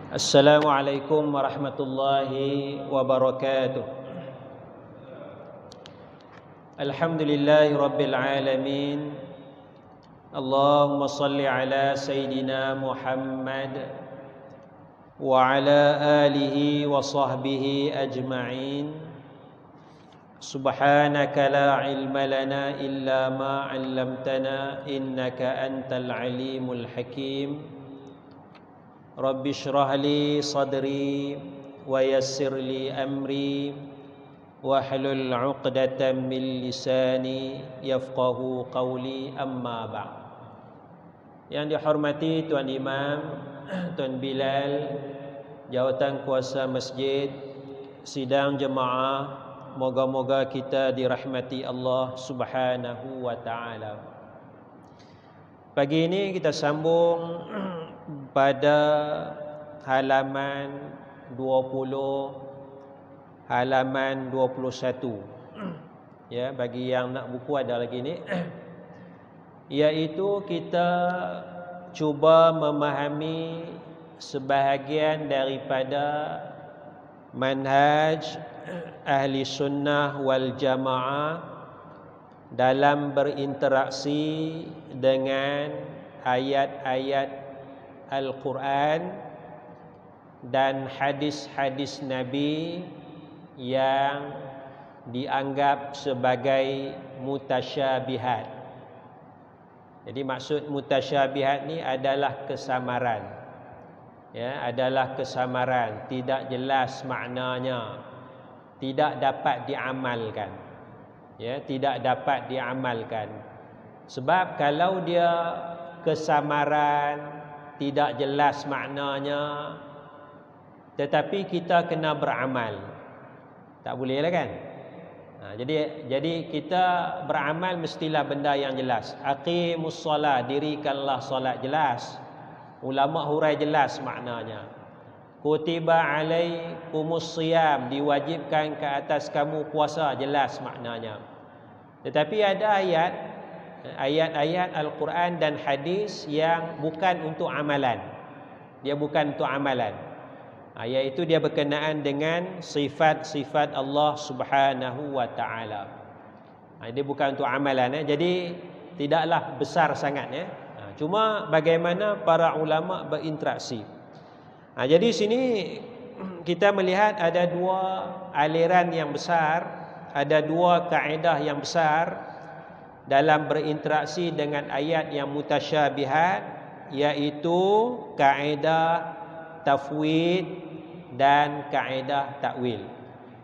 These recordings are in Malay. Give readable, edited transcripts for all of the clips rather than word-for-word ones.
Assalamualaikum warahmatullahi wabarakatuh. Alhamdulillahi rabbil alamin. Allahumma salli ala Sayyidina Muhammad wa ala alihi wa sahbihi ajma'in. Subhanaka la ilma lana illa ma 'allamtana innaka antal alimul hakim. Rabbi shrah li sadri wa yassir li amri wahlul 'uqdatam min lisani yafqahu qawli, amma ba'd. Yang dihormati Tuan Imam, Tuan Bilal, jawatan kuasa masjid, sidang jemaah, moga-moga kita dirahmati Allah Subhanahu wa taala. Pagi ini kita sambung pada halaman 20, halaman 21. Ya, bagi yang nak buku ada lagi ni. Iaitu kita cuba memahami sebahagian daripada manhaj ahli sunnah wal jamaah dalam berinteraksi dengan ayat-ayat Al-Quran dan hadis-hadis Nabi yang dianggap sebagai mutasyabihat. Jadi maksud mutasyabihat ni adalah kesamaran. Ya, adalah kesamaran, tidak jelas maknanya, tidak dapat diamalkan. Ya, tidak dapat diamalkan. Sebab kalau dia kesamaran, tidak jelas maknanya, tetapi kita kena beramal, tak boleh lah kan? Jadi kita beramal mestilah benda yang jelas. Aqimus solat, dirikanlah solat, jelas. Ulama hurai jelas maknanya. Kutiba alaikumus siyam, diwajibkan ke atas kamu puasa, jelas maknanya. Tetapi ada ayat-ayat Al-Quran dan hadis yang bukan untuk amalan. Dia bukan untuk amalan. Iaitu dia berkenaan dengan sifat-sifat Allah Subhanahu wa taala. Dia bukan untuk amalan. Jadi tidaklah besar sangat ya. Cuma bagaimana para ulama berinteraksi. Jadi sini kita melihat ada dua aliran yang besar, ada dua kaedah yang besar dalam berinteraksi dengan ayat yang mutasyabihat, iaitu kaedah tafwid dan kaedah takwil.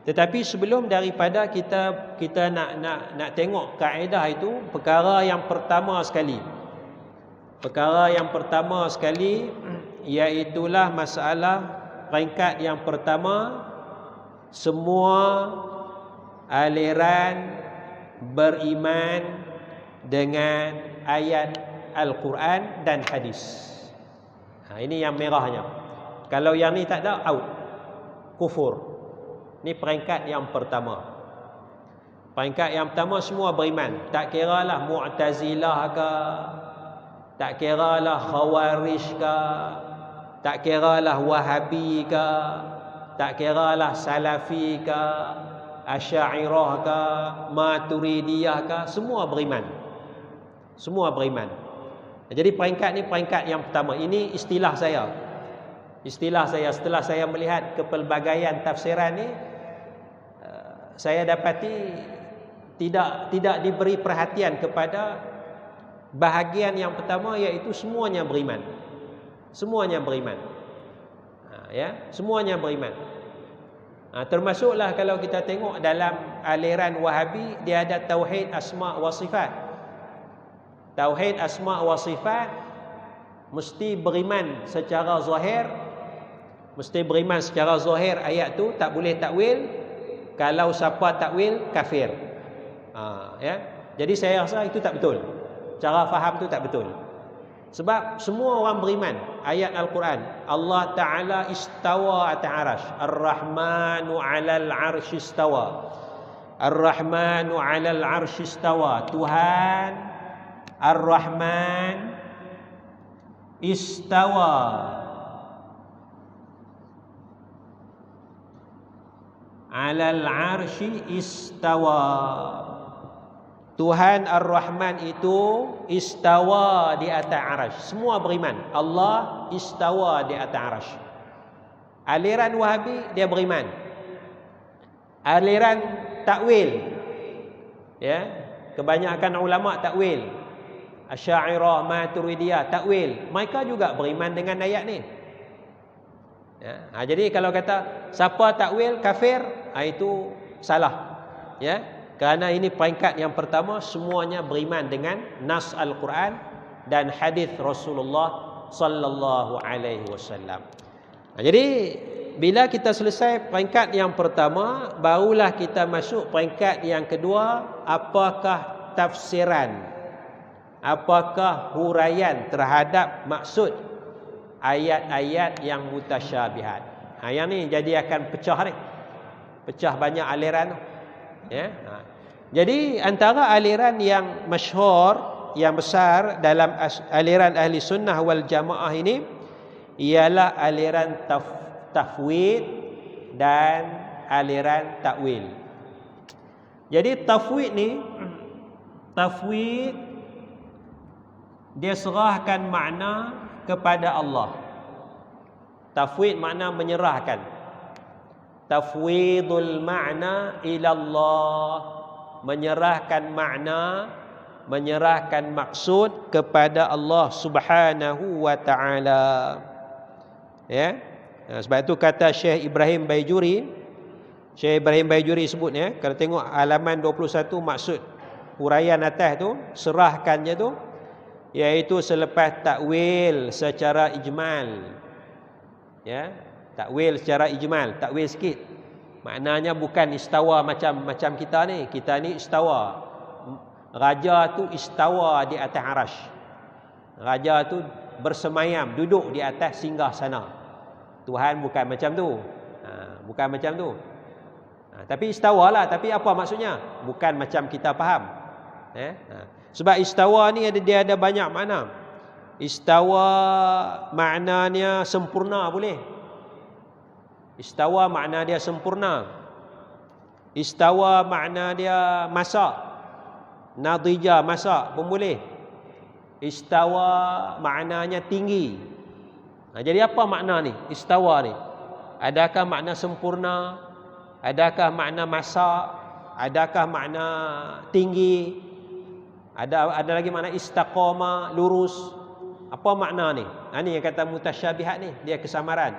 Tetapi sebelum daripada kita nak tengok kaedah itu, perkara yang pertama sekali iaitulah masalah peringkat yang pertama, semua aliran beriman dengan ayat Al-Quran dan hadis. Ini yang merahnya. Kalau yang ni tak ada, out, kufur. Ini peringkat yang pertama. Peringkat yang pertama semua beriman. Tak kiralah Mu'tazilah ke, tak kiralah Khawarij ke, tak kiralah Wahabi ke, tak kiralah Salafi ke, Asy'ariyah ke, Maturidiyah ke, semua beriman. Semua beriman. Jadi peringkat ni peringkat yang pertama. Ini istilah saya. Setelah saya melihat kepelbagaian tafsiran ni, saya dapati tidak diberi perhatian kepada bahagian yang pertama, iaitu semuanya beriman. Semuanya beriman. Semuanya beriman. Termasuklah kalau kita tengok dalam aliran Wahabi, dia ada tauhid asma wa sifat. Tauhid asma wa sifat mesti beriman secara zahir. Mesti beriman secara zahir ayat tu, tak boleh takwil. Kalau siapa takwil, kafir. Jadi saya rasa itu tak betul. Cara faham tu tak betul. Sebab semua orang beriman ayat Al-Quran. Allah Ta'ala istawa atas arash. Ar-Rahmanu 'alal 'arsy istawa. Ar-Rahmanu 'alal 'arsy istawa. Tuhan Ar-Rahman istawa 'alal 'arsy istawa. Tuhan Ar-Rahman itu istawa di atas arasy. Semua beriman Allah istawa di atas arasy. Aliran Wahabi dia beriman. Aliran takwil, ya, kebanyakan ulama takwil, Asy'ariyah, Maturidiyah takwil, mereka juga beriman dengan ayat ni. Ya, jadi kalau kata siapa takwil kafir, itu salah. Ya, kerana ini peringkat yang pertama, semuanya beriman dengan nas Al-Quran dan hadis Rasulullah sallallahu alaihi wasallam. Jadi bila kita selesai peringkat yang pertama, barulah kita masuk peringkat yang kedua, apakah tafsiran, apakah huraian terhadap maksud ayat-ayat yang mutasyabihat. Yang ni jadi akan pecah ni. Pecah banyak aliran tu. Ya. Jadi antara aliran yang masyhur, yang besar dalam aliran ahli sunnah wal jamaah ini ialah aliran tafwid dan aliran takwil. Jadi tafwid dia serahkan makna kepada Allah. Tafwid makna menyerahkan. Tafwidul makna ila Allah, menyerahkan makna, menyerahkan maksud kepada Allah Subhanahu wa taala. Ya. Sebab itu kata Syekh Ibrahim Baijuri, Syekh Ibrahim Baijuri sebut, ya, kalau tengok halaman 21 maksud huraian atas tu, serahkannya tu, iaitu selepas takwil secara ijmal. Ya, takwil secara ijmal, takwil sikit. Maknanya bukan istawa macam kita ni. Kita ni istawa. Raja tu istawa di atas arasy. Raja tu bersemayam, duduk di atas singgah sana. Tuhan bukan macam tu. Bukan macam tu. Tapi istawa lah. Tapi apa maksudnya? Bukan macam kita faham. Sebab istawa ni dia ada banyak makna. Istawa maknanya sempurna boleh. Istawa makna dia sempurna. Istawa makna dia masak. Nadija masak pun boleh. Istawa maknanya tinggi. Jadi apa makna ni? Istawa ni. Adakah makna sempurna? Adakah makna masak? Adakah makna tinggi? Ada lagi makna istaqama, lurus. Apa makna ni? Ini yang kata mutasyabihat ni, dia kesamaran.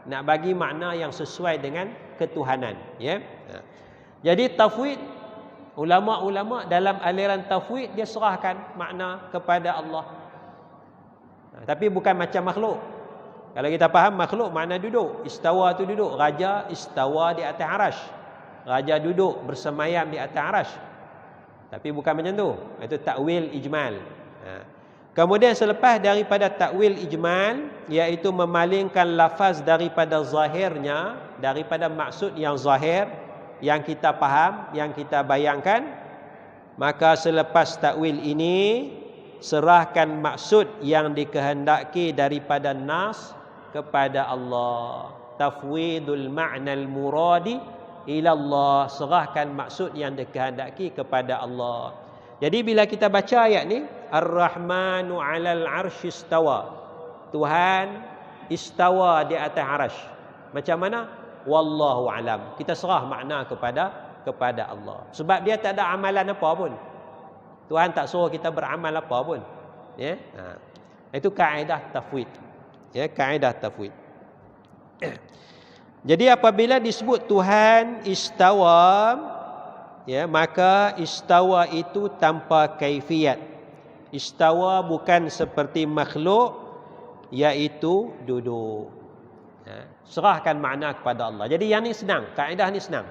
Nak bagi makna yang sesuai dengan ketuhanan, ya. Jadi tafwid, ulama-ulama dalam aliran tafwid dia serahkan makna kepada Allah. Tapi bukan macam makhluk. Kalau kita faham makhluk makna duduk, istawa tu duduk, raja istawa di atas arasy. Raja duduk bersemayam di atas arasy. Tapi bukan macam tu. Itu takwil ijmal. Kemudian selepas daripada takwil ijmal, iaitu memalingkan lafaz daripada zahirnya, daripada maksud yang zahir, yang kita faham, yang kita bayangkan, maka selepas takwil ini serahkan maksud yang dikehendaki daripada nas kepada Allah. Tafwidul ma'nal muradi ila Allah, serahkan maksud yang dikehendaki kepada Allah. Jadi bila kita baca ayat ni, Ar-Rahmanu 'alal 'arsy istawa. Tuhan istawa di atas arasy. Macam mana? Wallahu alam. Kita serah makna kepada Allah. Sebab dia tak ada amalan apa pun. Tuhan tak suruh kita beramal apa pun. Ya. Itu kaedah tafwid. Ya, kaedah tafwid. Jadi apabila disebut Tuhan istawa, ya, maka istawa itu tanpa kaifiyat. Istawa bukan seperti makhluk, iaitu duduk. Ya, serahkan makna kepada Allah. Jadi yang ni senang, kaedah ni senang.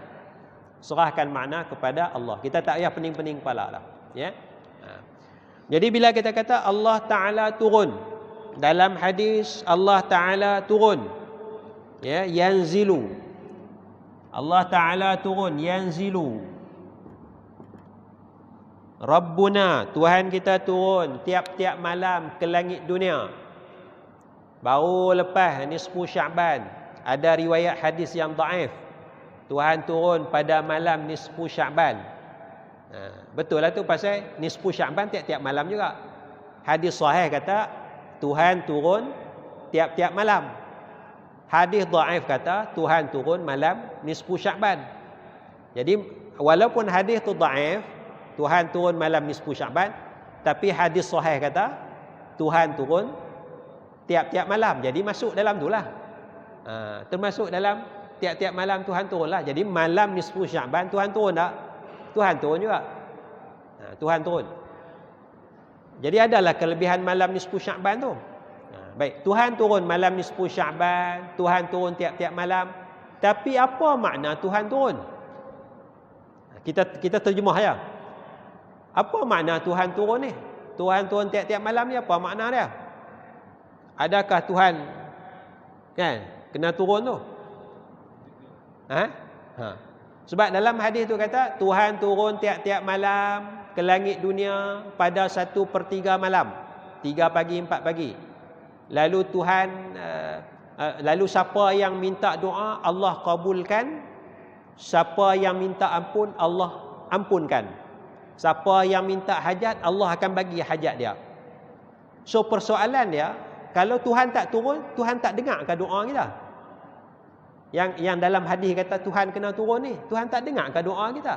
Serahkan makna kepada Allah. Kita tak payah pening-pening kepala lah. Ya. Jadi bila kita kata Allah Ta'ala turun, dalam hadis Allah Ta'ala turun, ya, yanzilu. Allah Ta'ala turun, yanzilu. Rabbuna, Tuhan kita turun tiap-tiap malam ke langit dunia. Baru lepas ni 10 Syaban ada riwayat hadis yang dhaif. Tuhan turun pada malam nisfu Sya'ban. Betul lah tu, pasal nisfu Sya'ban tiap-tiap malam juga. Hadis sahih kata Tuhan turun tiap-tiap malam. Hadis dhaif kata Tuhan turun malam nisfu Sya'ban. Jadi walaupun hadis tu dhaif, Tuhan turun malam nisfu Sya'ban, tapi hadis sahih kata Tuhan turun tiap-tiap malam. Jadi masuk dalam tu lah. Termasuk dalam tiap-tiap malam Tuhan turun lah. Jadi malam nisfu Sya'ban Tuhan turun tak? Tuhan turun juga. Tuhan turun. Jadi adalah kelebihan malam nisfu Sya'ban tu. Baik, Tuhan turun malam nisfu Sya'ban, Tuhan turun tiap-tiap malam. Tapi apa makna Tuhan turun? Kita terjemah ya. Apa makna Tuhan turun ni? Tuhan turun tiap-tiap malam ni apa makna dia? Adakah Tuhan kan kena turun tu? Sebab dalam hadis tu kata Tuhan turun tiap-tiap malam ke langit dunia pada 1/3 malam, 3 pagi 4 pagi. Lalu Tuhan lalu siapa yang minta doa Allah kabulkan, siapa yang minta ampun Allah ampunkan, siapa yang minta hajat Allah akan bagi hajat dia. So persoalan dia, kalau Tuhan tak turun, Tuhan tak dengarkan doa kita? Yang dalam hadis kata Tuhan kena turun ni, Tuhan tak dengarkan doa kita?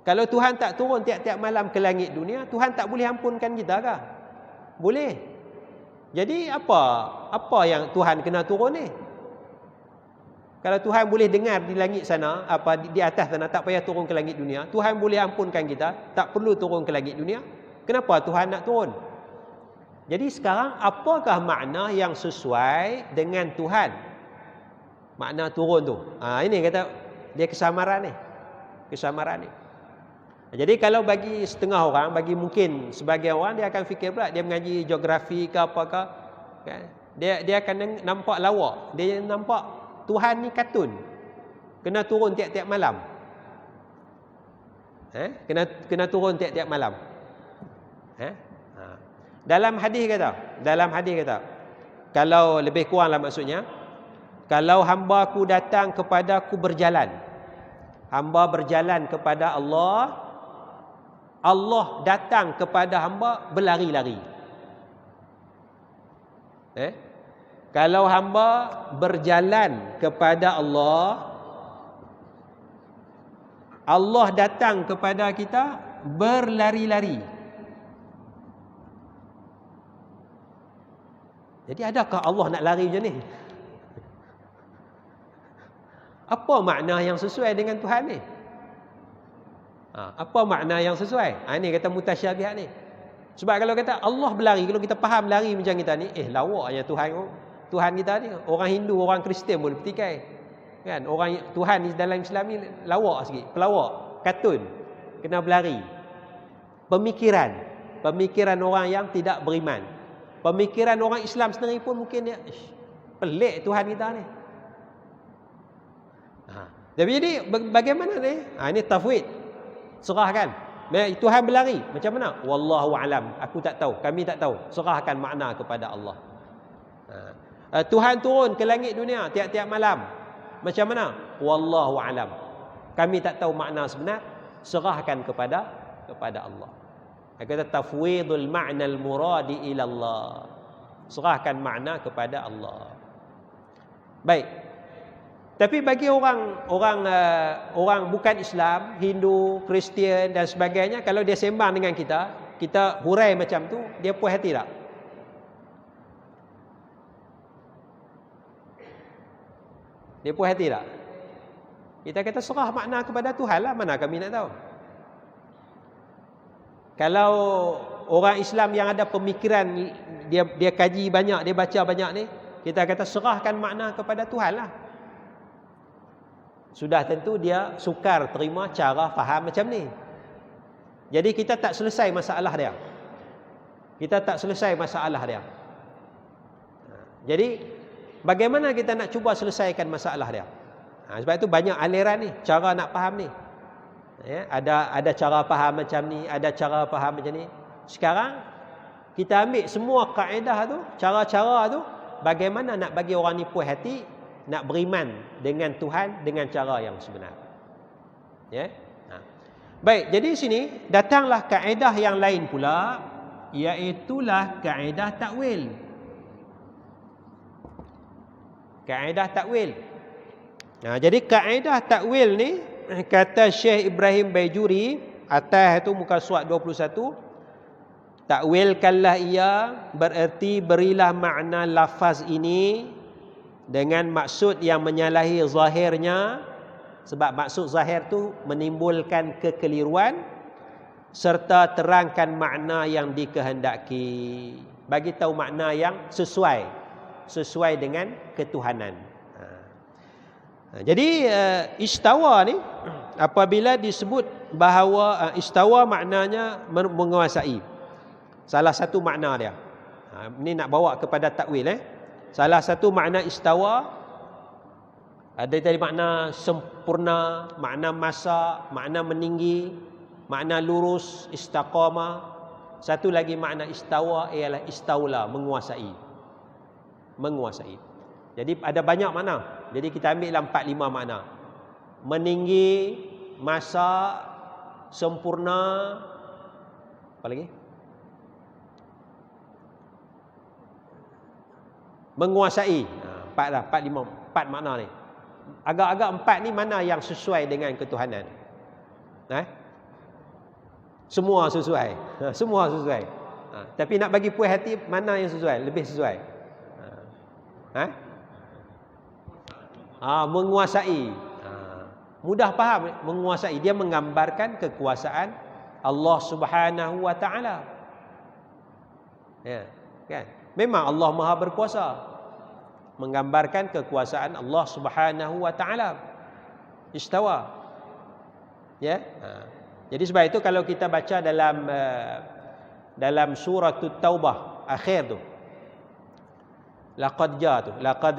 Kalau Tuhan tak turun tiap-tiap malam ke langit dunia, Tuhan tak boleh ampunkan kita ke? Boleh. Jadi apa yang Tuhan kena turun ni? Kalau Tuhan boleh dengar di langit sana, di atas sana, tak payah turun ke langit dunia, Tuhan boleh ampunkan kita, tak perlu turun ke langit dunia, kenapa Tuhan nak turun? Jadi sekarang apakah makna yang sesuai dengan Tuhan? Makna turun tu. Ini kata dia kesamaran ni. Kesamaran ni. Jadi kalau bagi setengah orang, bagi mungkin sebagian orang, dia akan fikir pula dia mengaji geografi ke apakah, kan? Dia akan nampak lawak. Dia nampak Tuhan ni kartun. Kena turun tiap-tiap malam. Kena turun tiap-tiap malam. Dalam hadis kata, kalau lebih kuranglah maksudnya, kalau hamba-Ku datang kepadaku berjalan, hamba berjalan kepada Allah, Allah datang kepada hamba berlari-lari. Kalau hamba berjalan kepada Allah, Allah datang kepada kita berlari-lari. Jadi adakah Allah nak lari macam ni? Apa makna yang sesuai dengan Tuhan ni? Apa makna yang sesuai? Ini kata mutasyabihat ni. Sebab kalau kata Allah berlari, kalau kita faham lari macam kita ni, lawaknya Tuhan kita ni. Orang Hindu, orang Kristian boleh petikai. Kan? Orang Tuhan ni dalam Islam ni lawak sikit, pelawak, kartun, kena berlari. Pemikiran orang yang tidak beriman. Pemikiran orang Islam sendiri pun mungkin dia pelik Tuhan kita ni. Jadi bagaimana ni? Ini tafwid. Serahkan. Tuhan berlari. Macam mana? Wallahu alam. Aku tak tahu. Kami tak tahu. Serahkan makna kepada Allah. Tuhan turun ke langit dunia tiap-tiap malam. Macam mana? Wallahu alam. Kami tak tahu makna sebenar. Serahkan kepada Allah. Dia kata tafwidul ma'nal muradi ila Allah. Serahkan makna kepada Allah. Baik. Tapi bagi orang bukan Islam, Hindu, Kristian dan sebagainya, kalau dia sembang dengan kita hurai macam tu, dia puas hati tak? Dia puas hati tak? Kita kata serah makna kepada Tuhan lah, mana kami nak tahu. Kalau orang Islam yang ada pemikiran, dia kaji banyak, dia baca banyak ni, kita kata serahkan makna kepada Tuhan lah. Sudah tentu dia sukar terima cara faham macam ni. Jadi kita tak selesai masalah dia. Jadi bagaimana kita nak cuba selesaikan masalah dia? Sebab itu banyak aliran ni, cara nak faham ni. Ada cara faham macam ni, ada cara faham macam ni. Sekarang kita ambil semua kaedah tu, cara-cara tu, bagaimana nak bagi orang ni puas hati, nak beriman dengan Tuhan dengan cara yang sebenar. Ya. Baik, jadi sini datanglah kaedah yang lain pula, iaitulah kaedah takwil. Kaedah takwil. Jadi kaedah takwil ni kata Syekh Ibrahim Baijuri atas itu muka surat 21, takwilkanlah ia bererti berilah makna lafaz ini dengan maksud yang menyalahi zahirnya, sebab maksud zahir tu menimbulkan kekeliruan, serta terangkan makna yang dikehendaki, bagi tahu makna yang sesuai dengan ketuhanan. Jadi istawa ni apabila disebut bahawa istawa maknanya menguasai. Salah satu makna dia. Ini nak bawa kepada takwil. Salah satu makna istawa, ada tadi makna sempurna, makna masa, makna meninggi, makna lurus, istaqamah. Satu lagi makna istawa ialah istaula, menguasai. Menguasai. Jadi ada banyak makna. Jadi kita ambil dalam 4-5 makna. Meninggi, masa, sempurna, apa lagi? Menguasai. 4 makna ni. Agak-agak 4 ni mana yang sesuai dengan ketuhanan? Semua sesuai. Semua sesuai. Tapi nak bagi puas hati, mana yang sesuai? Lebih sesuai. Menguasai. Mudah faham. Menguasai. Dia menggambarkan kekuasaan Allah Subhanahu wa taala. Ya, kan? Memang Allah Maha berkuasa. Menggambarkan kekuasaan Allah Subhanahu wa taala. Istawa. Ya. Jadi sebab itu kalau kita baca dalam surah Taubah akhir tu, laqad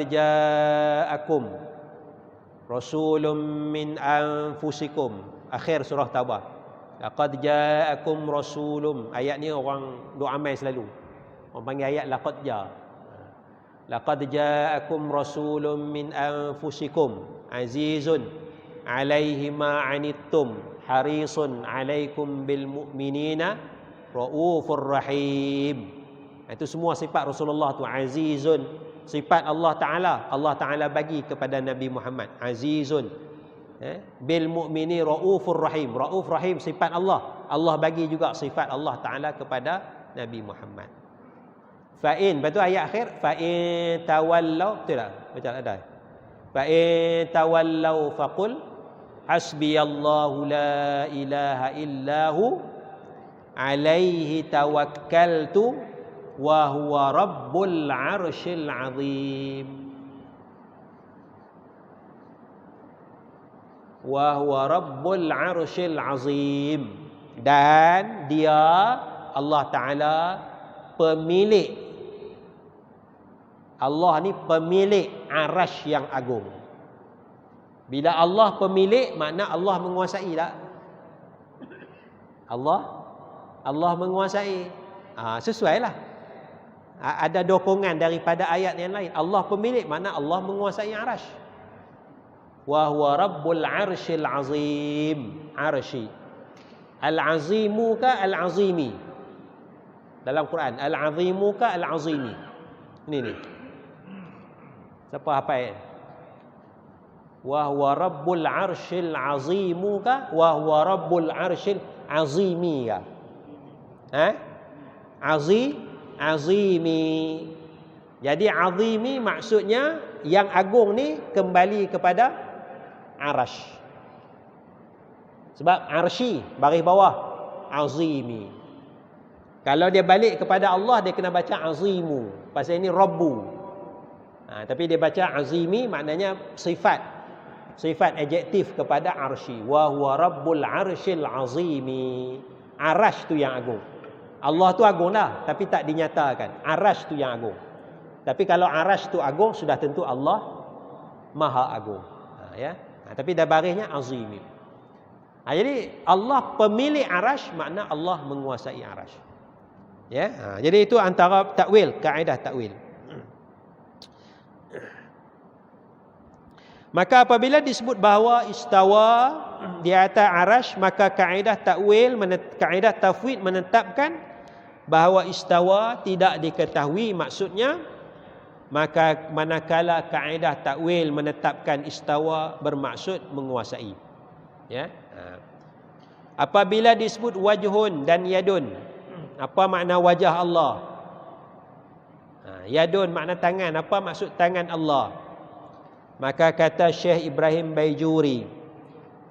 ja'akum rasulun min anfusikum, akhir surah Taubah. Laqad ja'akum rasulun. Ayat ni orang duk amal selalu. Orang panggil ayat laqad ja'. Laqad ja'akum rasulun min anfusikum azizun 'alaihi ma 'anittum harisun 'alaikum bil mu'minina raufur rahim. Itu semua sifat Rasulullah tu. Azizun, sifat Allah Ta'ala. Allah Ta'ala bagi kepada Nabi Muhammad. Azizun. Bil mu'mini raufur rahim. Rauf rahim sifat Allah. Allah bagi juga sifat Allah Ta'ala kepada Nabi Muhammad. Fa'in, lepas tu ayat akhir, fa'in tawallau, betul tak? Baca ada. Fa'in tawallau faqul hasbiyallahu la ilaha illahu alaihi tawakkaltu wa huwa rabbul arsyil azim. Wa huwa rabbul arsyil azim. Dan dia Allah Ta'ala pemilik. Allah ni pemilik arasy yang agung. Bila Allah pemilik, makna Allah menguasai tak? Allah menguasai. Sesuailah. Ada dokongan daripada ayat yang lain. Allah pemilik, makna Allah menguasai arasy. Wa huwa rabbul arsyil azim. Arsy. Al-azimu ka al-azimi. Dalam Quran, al-azimu ka al-azimi. Ini. Siapa hafal? Wa huwa rabbul arsyil azimu ka wa huwa rabbul arsyil azimi ka? Azimi. Jadi azimi maksudnya yang agung ni kembali kepada arasy. Sebab arsy baris bawah azimi. Kalau dia balik kepada Allah, dia kena baca azimu. Pasal ini rabbu. Tapi dia baca azimi, maknanya sifat adjektif kepada arsy. Wa huwa rabbul arsyil azimi. Arasy tu yang agung. Allah tu agung dah, tapi tak dinyatakan. Arasy tu yang agung. Tapi kalau arasy tu agung, sudah tentu Allah Maha Agung. Tapi dah barisnya azimi. Jadi Allah pemilik arasy, makna Allah menguasai arasy. Jadi itu antara takwil, kaedah takwil. Maka apabila disebut bahawa istawa di atas arash, maka kaedah takwil, kaedah tafwid menetapkan bahawa istawa tidak diketahui maksudnya. Maka manakala kaedah takwil menetapkan istawa bermaksud menguasai. Ya. Apabila disebut wajhun dan yadun, apa makna wajah Allah? Yadun makna tangan, apa maksud tangan Allah? Maka kata Syekh Ibrahim Baijuri,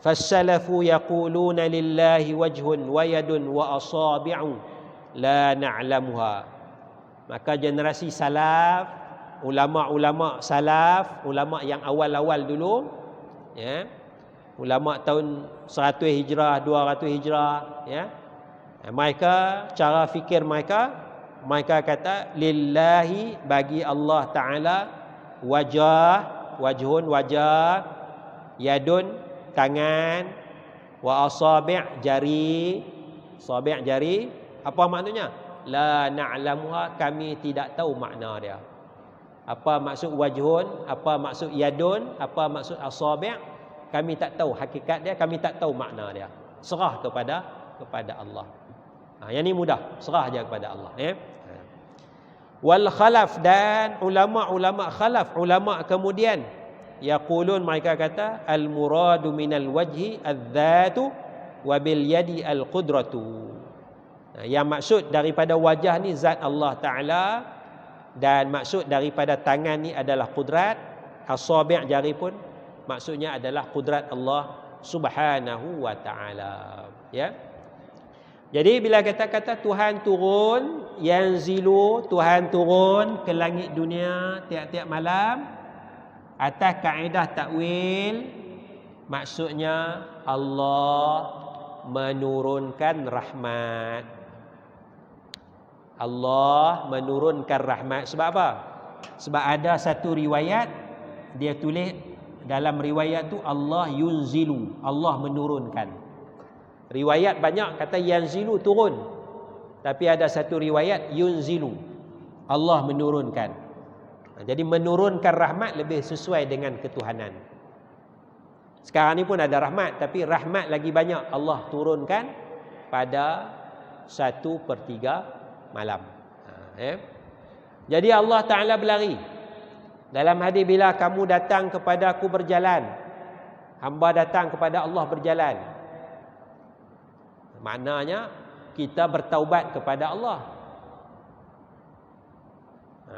"Fas-salafu yaquluna lillahi wajhun wa yadun wa asabi'u la na'lamuha." Maka generasi salaf, ulama-ulama salaf, ulama yang awal-awal dulu, ya, ulama tahun 100 Hijrah, 200 Hijrah, ya. Mereka, cara fikir mereka kata lillahi, bagi Allah Taala, wajhun wajah, yadun tangan, wa asabi' jari, asabi' jari. Apa maknanya? La na'lamuha, kami tidak tahu makna dia. Apa maksud wajhun, apa maksud yadun, apa maksud asabi', kami tak tahu hakikat dia, kami tak tahu makna dia. Serah kepada Allah. Yang ni mudah, serah aja kepada Allah, ya. Wal khalaf, dan ulama-ulama khalaf, ulama kemudian, yaqulun, mereka kata al muradu minal wajhi adz-dzatu wa bil yadi al qudratu. Yang maksud daripada wajah ni zat Allah Taala, dan maksud daripada tangan ni adalah kudrat. Asabi' jari pun maksudnya adalah kudrat Allah Subhanahu wa Taala, ya. Jadi bila kata-kata Tuhan turun, yanzilu, Tuhan turun ke langit dunia tiap-tiap malam, atas kaedah takwil, maksudnya Allah menurunkan rahmat. Allah menurunkan rahmat. Sebab apa? Sebab ada satu riwayat, dia tulis dalam riwayat tu Allah yunzilu, Allah menurunkan. Riwayat banyak kata yanzilu, turun. Tapi ada satu riwayat yunzilu, Allah menurunkan. Jadi menurunkan rahmat lebih sesuai dengan ketuhanan. Sekarang ni pun ada rahmat, tapi rahmat lagi banyak Allah turunkan pada 1/3 malam. Jadi Allah Ta'ala berlari. Dalam hadis, bila kamu datang kepada aku berjalan, hamba datang kepada Allah berjalan, maknanya kita bertaubat kepada Allah.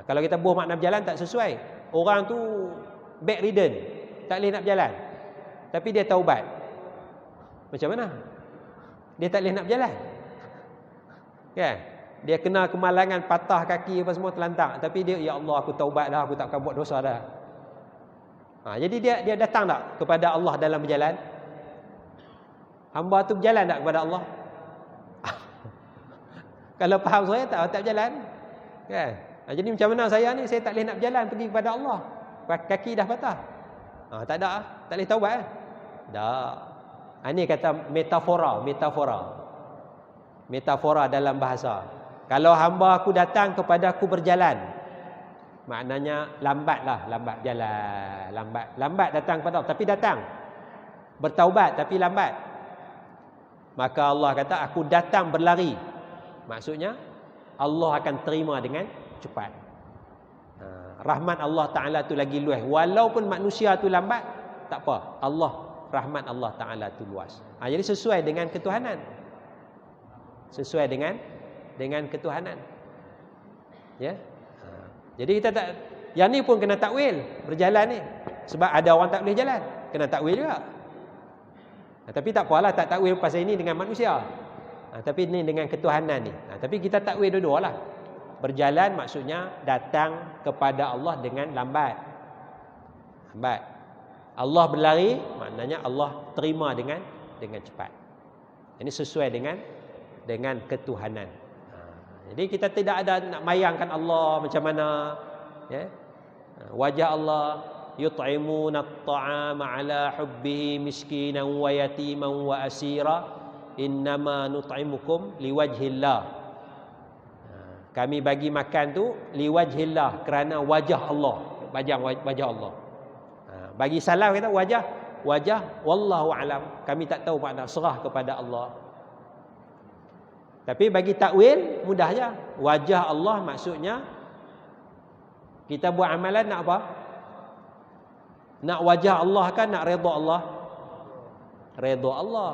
Kalau kita buah makna berjalan tak sesuai. Orang tu bedridden, tak boleh nak berjalan, tapi dia taubat. Macam mana? Dia tak boleh nak berjalan, kan? Dia kena kemalangan, patah kaki apa semua, terlantak, tapi dia, ya Allah, aku taubat dah, aku tak akan buat dosa dah. Jadi dia datang tak kepada Allah dalam berjalan? Hamba tu berjalan tak kepada Allah? Kalau faham saya, tak berjalan, kan? Jadi macam mana saya ni, saya tak boleh nak berjalan pergi kepada Allah, kaki dah patah. Tak ada, tak boleh taubat, tak. Ini kata metafora dalam bahasa. Kalau hamba aku datang kepada aku berjalan, maknanya lambat jalan, lambat datang kepada Allah, tapi datang. Bertaubat tapi lambat. Maka Allah kata aku datang berlari, maksudnya Allah akan terima dengan cepat. Rahmat Allah Ta'ala tu lagi luas. Walaupun manusia tu lambat, tak apa, rahmat Allah Ta'ala tu luas. Jadi sesuai dengan ketuhanan. Sesuai dengan ketuhanan, ya. Jadi kita tak, yang ni pun kena takwil berjalan ni, sebab ada orang tak boleh jalan, kena takwil juga. Tapi tak apalah, tak takwil pasal ini dengan manusia, tapi ini dengan ketuhanan ni. Tapi kita takwil dua-dua lah. Berjalan maksudnya datang kepada Allah dengan lambat. Allah berlari maknanya Allah terima dengan cepat. Ini sesuai dengan ketuhanan. Jadi kita tidak ada nak mayangkan Allah macam mana, ya. Wajah Allah, yut'imuna at-ta'ama 'ala hubbihi miskinan wa yatiman wa asira innama nut'imukum liwajhillah. Kami bagi makan tu liwajhillah, kerana wajah Allah, wajah Allah. Bagi salaf kita wajah wallahu alam, kami tak tahu makna, serah kepada Allah. Tapi bagi takwil mudah je. Wajah Allah maksudnya kita buat amalan nak apa? Nak wajah Allah kan nak redha Allah? Redha Allah.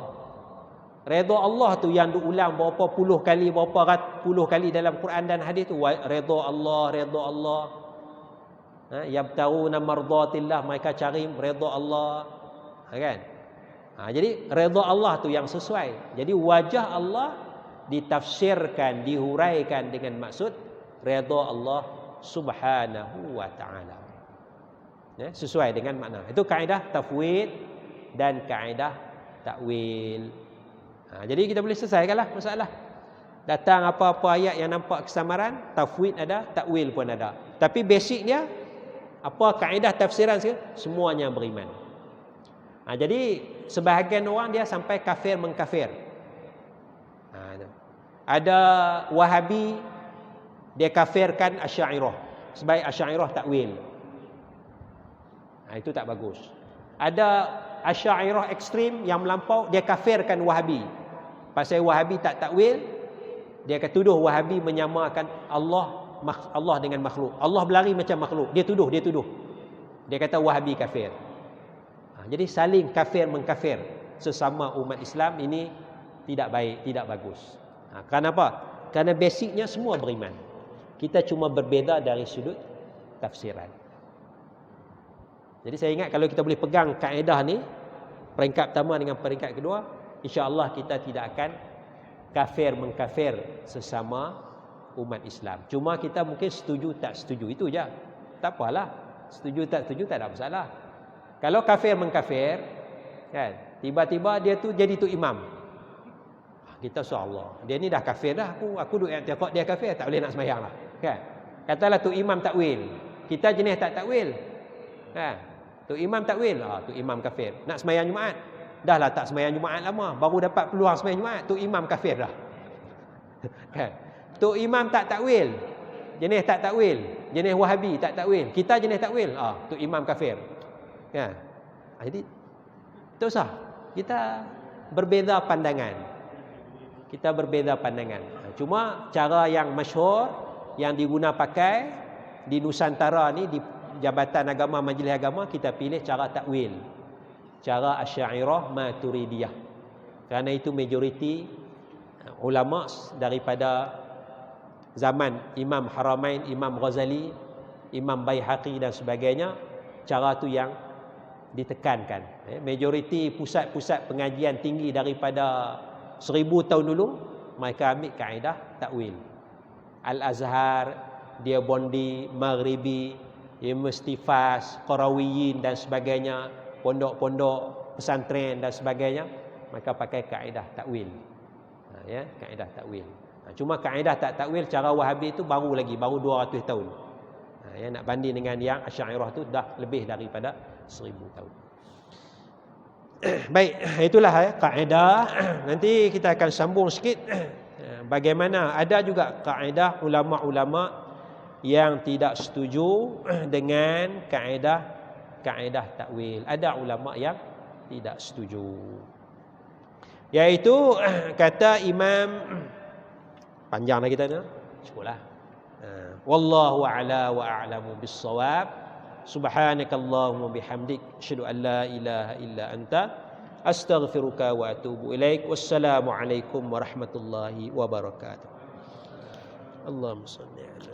Redha Allah tu yang diulang berapa puluh kali, berapa ratus kali dalam Quran dan hadis tu. Redha Allah, redha Allah. Yabtaguna mardatillah, mereka cari redha Allah. Kan? Jadi redha Allah tu yang sesuai. Jadi wajah Allah ditafsirkan, dihuraikan dengan maksud redha Allah Subhanahu wa ta'ala. Ya, sesuai dengan makna. Itu kaedah tafwid dan kaedah takwil. Jadi kita boleh selesaikanlah masalah. Datang apa-apa ayat yang nampak kesamaran, tafwid ada, takwil pun ada. Tapi basicnya apa kaedah tafsiran semuanya beriman. Jadi sebahagian orang dia sampai kafir mengkafir. Ada Wahabi dia kafirkan Asy'ariyah sebab Asy'ariyah takwil. Itu tak bagus. Ada Asy'ariyah ekstrim yang melampau, dia kafirkan Wahabi. Pasal Wahabi tak takwil, dia akan tuduh Wahabi menyamakan Allah dengan makhluk. Allah berlari macam makhluk. Dia tuduh. Dia kata Wahabi kafir. Jadi saling kafir mengkafir sesama umat Islam ini tidak baik, tidak bagus. Kenapa? Kerana basicnya semua beriman. Kita cuma berbeza dari sudut tafsiran. Jadi saya ingat kalau kita boleh pegang kaedah ni, peringkat pertama dengan peringkat kedua, insya-Allah kita tidak akan kafir mengkafir sesama umat Islam. Cuma kita mungkin setuju tak setuju, itu je. Tak apalah. Setuju tak setuju tak ada masalah. Kalau kafir mengkafir, kan, tiba-tiba dia tu jadi tu imam. Kita insya-Allah, dia ni dah kafir dah, aku duk i'tiqad dia kafir, tak boleh nak sembahyang lah. Kan? Katalah tu imam takwil. Kita jenis tak takwil. Kan? Tu imam takwil, tu imam kafir. Nak sembahyang Jumaat. Dah lah tak sembahyang Jumaat lama, baru dapat peluang sembahyang Jumaat, tu imam kafir dah. Kan? Tu imam tak takwil. Jenis tak takwil, jenis Wahabi tak takwil. Kita jenis takwil, tu imam kafir. Kan? Jadi tu sah. Kita berbeza pandangan. Kita berbeza pandangan. Cuma cara yang masyhur yang diguna pakai di Nusantara ni, di Jabatan Agama, Majlis Agama, kita pilih cara takwil, cara Asy'ariyah Maturidiyah. Kerana itu majoriti ulama daripada zaman Imam Haramain, Imam Ghazali, Imam Baihaqi dan sebagainya, cara tu yang ditekankan. Majoriti pusat-pusat pengajian tinggi daripada 1000 tahun dulu, mereka ambil kaedah takwil. Al-Azhar, Deobandi, Maghribi, Universiti Fas, Qarawiyin dan sebagainya, pondok-pondok pesantren dan sebagainya, mereka pakai kaedah takwil. Kaedah takwil. Cuma kaedah tak takwil cara Wahabi itu baru 200 tahun. Nak banding dengan yang Asy'ariyah tu dah lebih daripada 1000 tahun. Baik, itulah kaedah. Nanti kita akan sambung sikit bagaimana ada juga kaedah ulama-ulama yang tidak setuju dengan kaedah takwil. Ada ulama yang tidak setuju. Yaitu kata Imam, panjang lagi kita ni, cukuplah. Wallahu a'la wa a'lamu bis-shawab. Subhanakallahumma bihamdik, asyhadu an la ilaha illa anta, astaghfiruka wa atubu ilaik. Wassalamu alaikum warahmatullahi wabarakatuh. Allahumma shalli ala